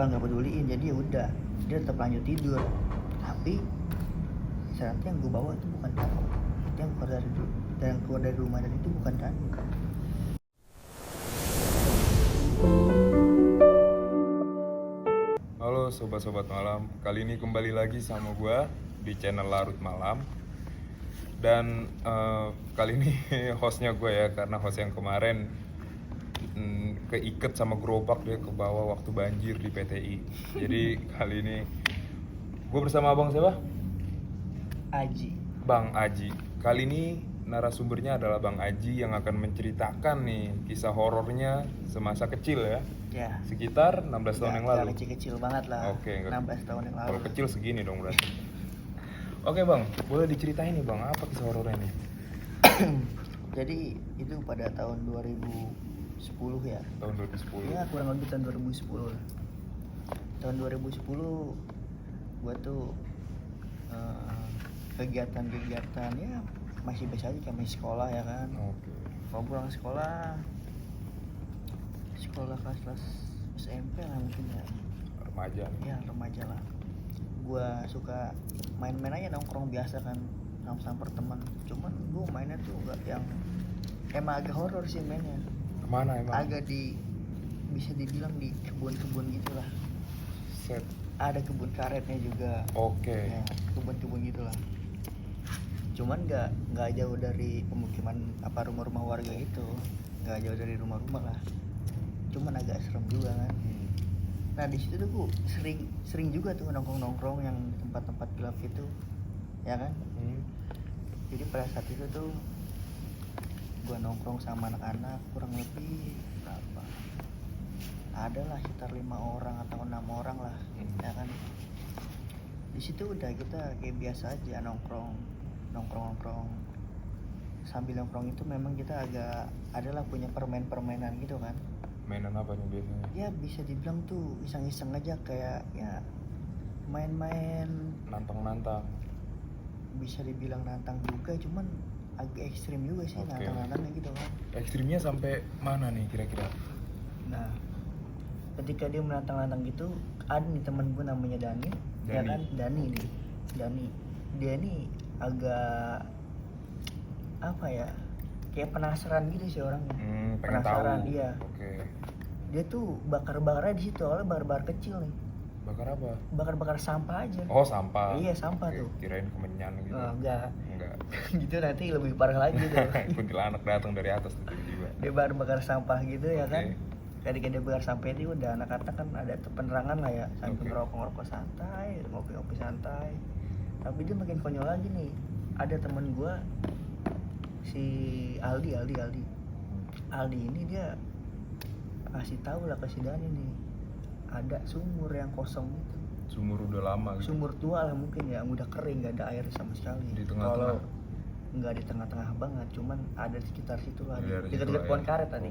nggak peduliin, jadi ya udah dia tetap lanjut tidur. Tapi ternyata yang gue bawa itu bukan kartu, yang keluar dari rumah dan itu bukan kartu. Halo sobat-sobat malam, kali ini kembali lagi sama gue di channel Larut Malam. Dan kali ini hostnya gue ya, karena host yang kemarin keiket sama gerobak, dia ke bawah waktu banjir di PTI. Jadi kali ini gue bersama abang siapa? Aji. Bang Aji. Kali ini narasumbernya adalah Bang Aji yang akan menceritakan nih kisah horornya semasa kecil ya. Ya. Sekitar 16 tahun yang lalu. Kecil banget lah. Oke, 16 tahun yang lalu. Kalau kecil segini dong berarti. Oke Bang, boleh diceritain nih Bang, apa kisah horornya nih? Jadi itu pada tahun 2010 ya. Tahun 2010. Ya kurang lebih tahun 2010 lah. Tahun 2010 gua tuh kegiatan ya masih biasa aja, kayak masih sekolah ya kan. Oke. Kalau pulang sekolah kelas SMP lah mungkin ya. Remaja nih. Ya remaja lah. Gua suka main-main aja, nongkrong biasa kan sama teman. Cuman gua mainnya tuh enggak yang emang agak horor sih mainnya. Kemana emang? Agak bisa dibilang di kebun-kebun gitulah. Set. Ada kebun karetnya juga. Oke. Ya, kebun-kebun gitulah. Cuman nggak jauh dari pemukiman apa rumah-rumah warga itu, nggak jauh dari rumah-rumah lah. Cuman agak serem juga kan. Nah di situ tuh gue sering juga tuh nongkrong yang di tempat-tempat gelap itu, ya kan. Jadi pada saat itu tuh gue nongkrong sama anak-anak kurang lebih berapa? Adalah sekitar 5 orang atau 6 orang lah, ya kan. Di situ udah kita kayak biasa aja nongkrong. Sambil nongkrong itu memang kita agak adalah punya permainan gitu kan. Mainan apa nih biasanya? Ya bisa dibilang tuh iseng-iseng aja, kayak ya main-main. Nantang-nantang. Bisa dibilang nantang juga, cuman agak ekstrim juga sih. Okay. Nantang-nantangnya gitu kan. Ekstrimnya sampai mana nih kira-kira? Nah ketika dia menantang-nantang gitu, ada nih temen gue namanya Dani. Ya kan, Dani. Dia nih agak apa ya, kayak penasaran gitu sih orangnya. Pengen Penasaran tahu. dia. Oke. Dia tuh bakar-bakarnya di situ, awalnya bakar kecil nih. Bakar apa? Bakar sampah aja. Oh, sampah. Iya, sampah. Oke, tuh. Kirain kemenyan gitu. Oh, enggak. Gitu nanti lebih parah lagi tuh. Kuntilanak datang dari atas tiba-tiba. Dia bakar sampah gitu ya kan. Ketika dia bakar sampah itu udah anak-anak kan ada penerangan lah ya, sambil ngerokok santai, ngopi-ngopi santai. Tapi dia makin konyol lagi nih. Ada temen gue si Aldi ini dia kasih tahu lah ke si Dani nih, ada sumur yang kosong gitu. Sumur udah lama gitu. Sumur tua lah mungkin ya, udah kering, nggak ada air sama sekali. Di tengah-tengah. Kalau nggak di tengah-tengah banget, cuman ada di sekitar situ lah, dekat-dekat pohon karet tadi.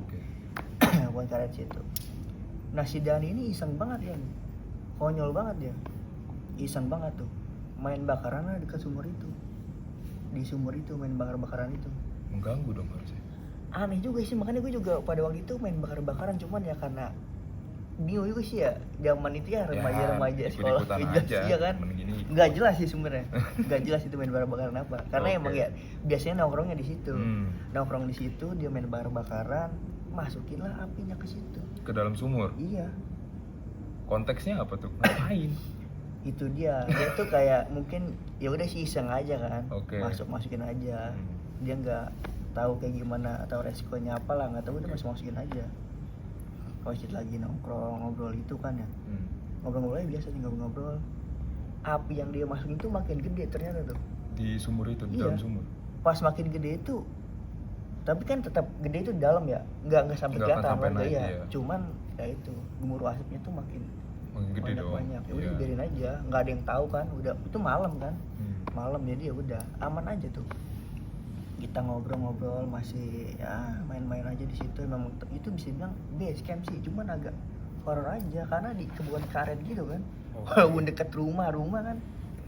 Pohon karet situ. Nah si Dani ini iseng banget ya, konyol banget ya, iseng banget tuh main bakaran dekat sumur itu. Di sumur itu main bakar-bakaran itu. Mengganggu dong harusnya. Aneh juga sih, makanya gue juga pada waktu itu main bakar-bakaran, cuman ya karena bingung juga sih ya, zaman itu ya remaja sekolah jelas ya kan, nggak jelas sih sebenarnya, nggak jelas itu main bakar-bakaran apa, karena emang ya biasanya nongkrongnya di situ, nongkrong di situ, dia main bakar-bakaran, masukinlah apinya ke situ, ke dalam sumur. Iya. Konteksnya apa tuh? Ngapain? Itu dia tuh kayak mungkin ya udah sih iseng aja kan. Masukin aja. Dia nggak tahu kayak gimana atau resikonya apa lah, nggak tahu, udah masukin aja. Kalau situ lagi nongkrong ngobrol itu kan ya, ngobrol-ngobrol aja biasa, ngobrol. Api yang dia masukin tuh makin gede ternyata tuh di sumur itu. Di dalam sumur. Pas makin gede itu, tapi kan tetap gede itu di dalam ya, nggak sampai kelihatan kan ya. Cuman ya itu gemuruh asapnya tuh makin gede dong. Banyak. Ya udah biarin aja, nggak ada yang tahu kan. Udah itu malam kan. Malam jadi ya udah aman aja tuh. Kita ngobrol-ngobrol masih ya main-main aja di situ. Memang itu bisa bilang base camp sih, cuman agak horor aja karena di kebun karet gitu kan. Walaupun dekat rumah kan.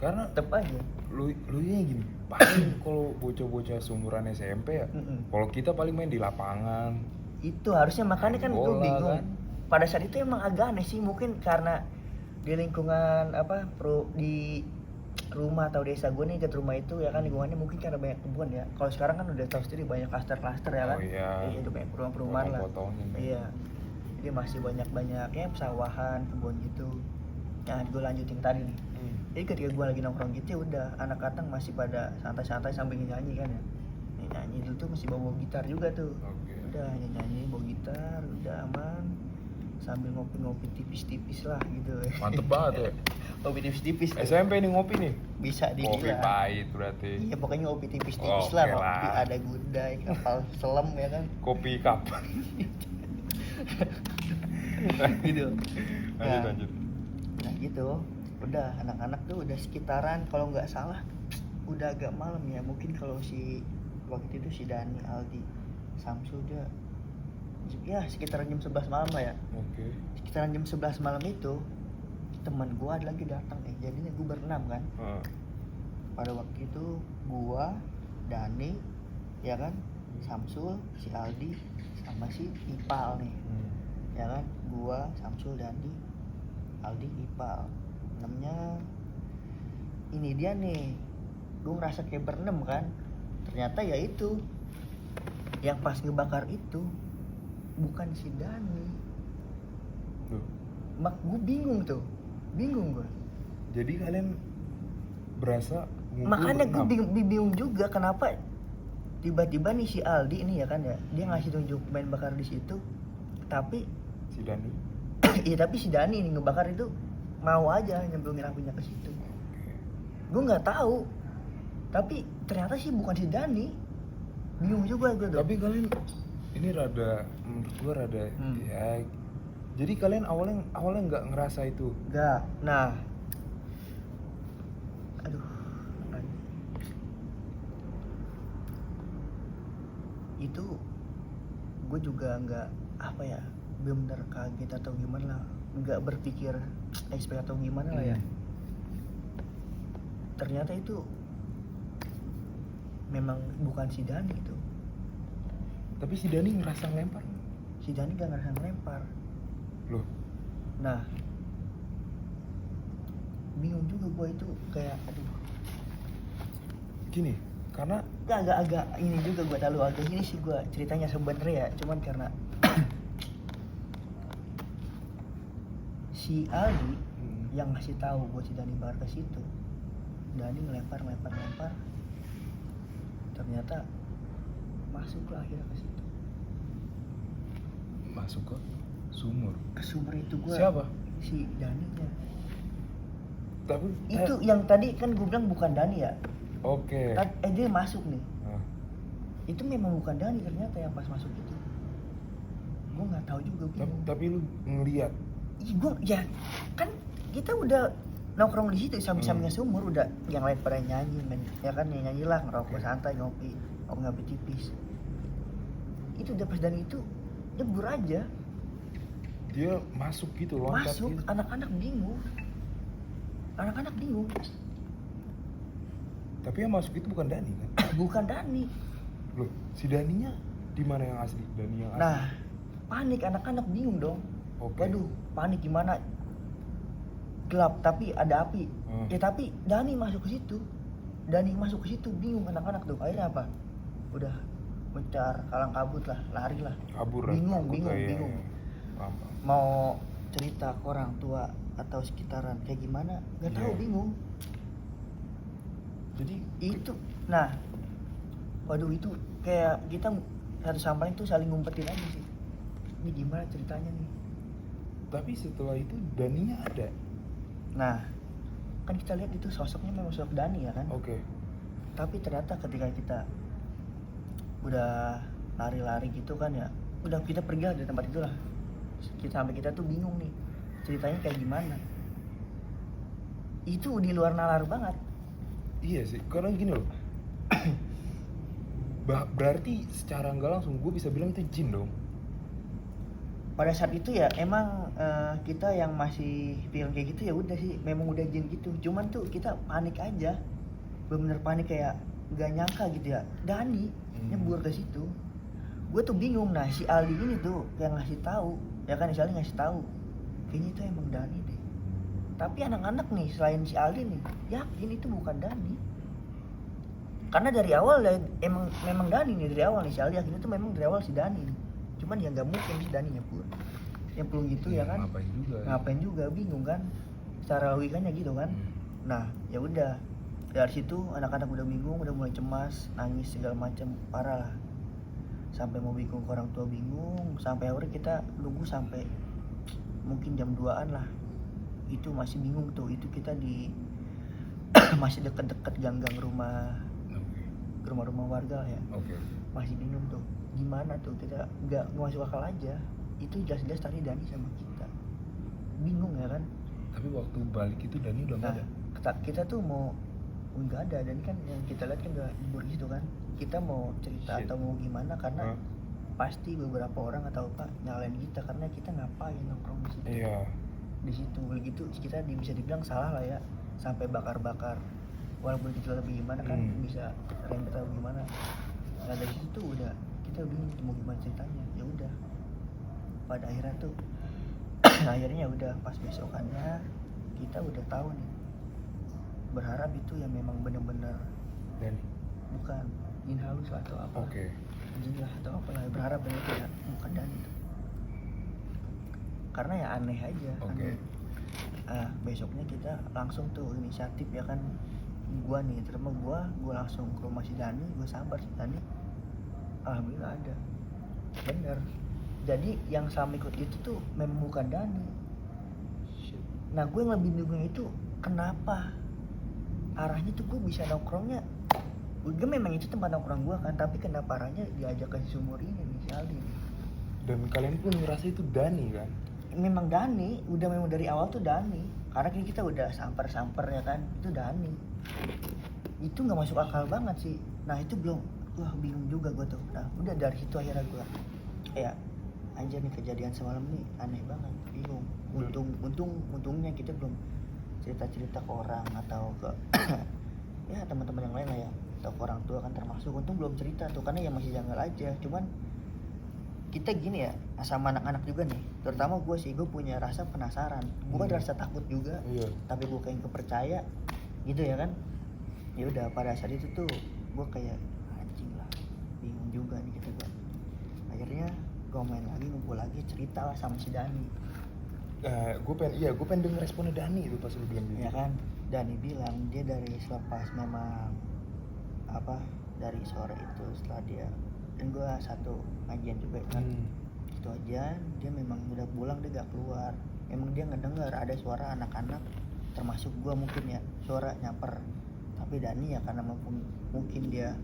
Karena tetep aja. Lu nya gini. Paling kalau bocah-bocah seumuran SMP ya. Kalau kita paling main di lapangan. Itu harusnya, makanya kan gue bingung. Kan? pada saat itu emang agak aneh sih, mungkin karena di lingkungan di rumah atau desa gue nih, dekat rumah itu ya kan, lingkungannya mungkin karena banyak kebun ya. Kalau sekarang kan udah tahu sendiri banyak klaster-klaster ya kan. Oh iya. Iya, udah banyak perumahan lah. Potong-potongin ya. Iya. Jadi masih banyak ya pesawahan, kebun gitu. Nah, gue lanjutin tadi nih. Jadi ketika gue lagi nongkrong gitu ya udah, anak-anak masih pada santai-santai sambil nyanyi kan ya. Nyanyi dulu tuh masih bawa gitar juga tuh. Oke. Udah nyanyi bawa gitar, udah aman. Sambil ngopi-ngopi tipis-tipis lah gitu. Mantep banget ya. Ngopi tipis-tipis. SMP nih ngopi nih. Bisa Kopi dibilang. pahit berarti. Iya, pokoknya ngopi tipis-tipis Oke lah. lah. Ngopi ada gudai, kapal selam ya kan. Kopi cup. Gitu. Lanjut. Nah gitu. Udah anak-anak tuh udah sekitaran, kalau nggak salah udah agak malam ya. Mungkin kalau si waktu itu si Dani, Aldi, Samsul dia ya sekitaran jam 11 malam lah ya. Oke. Sekitaran jam 11 malam itu teman gua ada lagi datang jadinya gua berenam kan. Pada waktu itu gua, Dani, ya kan, Samsul, si Aldi, sama si Ipal nih. Ya kan, gua, Samsul, Dani, Aldi, Ipal. Namanya ini dia nih. Gua ngerasa kayak berenam kan. Ternyata ya itu yang pas ngebakar itu bukan si Dani. Gue bingung tuh. Bingung gue. Jadi kalian berasa ngumpul Makanya gue berenam? bingung juga kenapa tiba-tiba nih si Aldi ini ya kan ya, dia ngasih tunjuk main bakar di situ, tapi Si Dani. iya tapi si Dani nih ngebakar itu mau aja nyemplungin apinya ke situ. Gue nggak tahu, tapi ternyata sih bukan si Dani. Bingung juga gue tuh. Tapi kalian ini menurut gua rada ya. Jadi kalian awalnya nggak ngerasa itu? Nggak. Nah, aduh, itu gue juga nggak bener kaget atau gimana lah, nggak berpikir expect atau gimana lah ya. Ternyata itu memang bukan si Dani itu. Tapi si Dani ngerasa ngelempar? Si Dani gak ngerasa ngelempar. Loh? Nah, bingung juga gue itu kayak aduh. Gini, karena agak ini juga gue agak ini sih gue ceritanya sebenarnya ya, cuman karena si Aldi yang ngasih tahu gue si Dani bakar ke situ. Dani ngelempar, ternyata masuklah akhirnya ke situ. masuk ke sumur. Ke sumur itu gue. Siapa? Si Daninya. Tapi Itu yang tadi kan gue bilang bukan Dani ya. Oke. Dia masuk nih. Itu memang bukan Dani ternyata yang pas masuk itu. Gue nggak tahu juga. Tapi lu ngeliat? Gue ya kan kita udah nongkrong di situ samping-sampingnya sumur, udah yang lain pada nyanyi men, ya kan, nyanyi lah, ngerokok santai, ngopi tipis. Itu udah pas Dani itu nyebur aja. Dia masuk gitu, loncat masuk gitu. Anak-anak bingung. Tapi yang masuk itu bukan Dani kan? Bukan Dani. Loh, si Daninya di mana yang asli? Dani yang asli. Nah, panik, anak-anak bingung dong. Oke. Waduh, panik gimana? Gelap tapi ada api. Ya tapi Dani masuk ke situ. Bingung anak-anak tuh. Akhirnya apa? Udah mencar, kalang kabut lah, lari lah. Kabur. Bingung. Paham. Mau cerita ke orang tua atau sekitaran kayak gimana? Gak tahu, bingung. Jadi itu, nah, waduh itu kayak kita satu sama lain tuh saling ngumpetin aja sih. Ini gimana ceritanya nih? Tapi setelah itu Daninya ada. Nah, kan kita lihat itu sosoknya memang sosok Dani ya kan? Oke. Tapi ternyata ketika kita udah lari-lari gitu kan ya, udah kita pergi lah dari tempat itulah. Sampai kita tuh bingung nih, ceritanya kayak gimana? Itu di luar nalar banget. Iya sih, karena gini loh. Berarti secara nggak langsung gue bisa bilang itu jin dong. Pada saat itu ya emang kita yang masih film kayak gitu ya udah sih, memang udah jin gitu. Cuman tuh kita panik aja, bener-bener panik kayak nggak nyangka gitu ya. Dani nyebur ke situ. Gue tuh bingung. Nah si Aldi ini tuh yang ngasih tahu ya kan si Aldi ngasih tahu kayaknya itu emang Dani deh. Tapi anak-anak nih selain si Aldi nih yakin itu bukan Dani. Karena dari awal memang Dani nih dari awal nih si Aldi yakin itu memang dari awal si Dani nih. Cuman ya nggak mungkin si Dani nyempul gitu ya kan. Ngapain juga bingung kan. Secara logikanya gitu kan. Nah, ya udah. Dari situ anak-anak udah bingung, udah mulai cemas, nangis segala macam, parah lah. Sampai mau bingung ke orang tua bingung, sampai akhirnya kita nunggu sampai mungkin jam 2-an lah. Itu masih bingung tuh, itu kita di masih deket-deket gang-gang rumah-rumah warga ya. Masih bingung tuh, gimana tuh, kita nggak masuk akal aja. Itu jelas-jelas tadi Dani sama kita. Bingung ya kan. Tapi waktu balik itu Dani udah nggak ada. Kita tuh mau nggak ada, dan kan yang kita lihat kan udah libur gitu kan. Kita mau cerita atau mau gimana karena pasti beberapa orang atau apa nyalain kita karena kita ngapain nongkrong di situ. Iya. Di situ begitu kita bisa dibilang salah lah ya, sampai bakar-bakar. Walaupun kita lebih gimana kan bisa rembet atau gimana. Nah dari situ udah kita bingung mau gimana ceritanya. Ya udah. Pada akhirnya tuh akhirnya udah pas besokannya kita udah tahu nih, berharap itu yang memang benar-benar Dani bukan jin halus lah atau apa jin lah atau apalah, berharap dan itu ya bukan Dani itu karena ya aneh aja. Aneh. Besoknya kita langsung tuh inisiatif ya kan, gua nih terima gua langsung ke rumah si Dani, gua sambar si Dani, alhamdulillah ada bener. Jadi yang sama ikut itu tuh memang bukan Dani. Nah gue yang lebih bingung itu kenapa arahnya tuh gue bisa nongkrongnya, gue memang itu tempat nongkrong gue kan, tapi kenapa arahnya diajak ke sumur ini nih si Aldi. Dan kalian pun ngerasa itu Dani kan? Memang Dani, udah memang dari awal tuh Dani, karena kita udah samper ya kan, itu Dani. Itu nggak masuk akal banget sih. Nah itu belum, wah bingung juga gue tuh. Nah udah dari situ akhirnya gue kayak anjir nih kejadian semalam nih aneh banget, bingung. Untungnya kita belum cerita ke orang atau ke ya teman-teman yang lain lah ya, atau ke orang tua kan termasuk. Untung belum cerita tuh karena ya masih janggal aja. Cuman kita gini ya sama anak-anak juga nih, terutama gue sih, gue punya rasa penasaran, gue ada rasa takut juga, tapi gue kayak kepercaya gitu ya kan. Ya udah pada saat itu tuh gue kayak anjing lah, bingung juga nih kita gue. Akhirnya gue main lagi, ngumpul lagi, cerita lah sama si Dani. Gue pengen denger responnya Dani itu pas lu bilang gitu. Ya kan, Dani bilang dia dari selepas memang dari sore itu setelah dia dan gue satu ngajian juga kan, itu aja dia memang udah pulang, dia gak keluar. Emang dia ngedengar ada suara anak-anak, termasuk gue mungkin ya, suara nyamper. Tapi Dani ya karena mungkin dia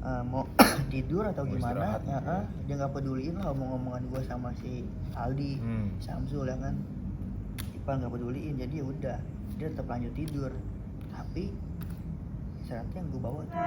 mau tidur atau gimana ya, dia nggak peduliin lah omong-omongan gue sama si Aldi, Samsul ya kan, Iqbal nggak peduliin. Jadi ya udah dia tetap lanjut tidur. Tapi saatnya yang gue bawa tuh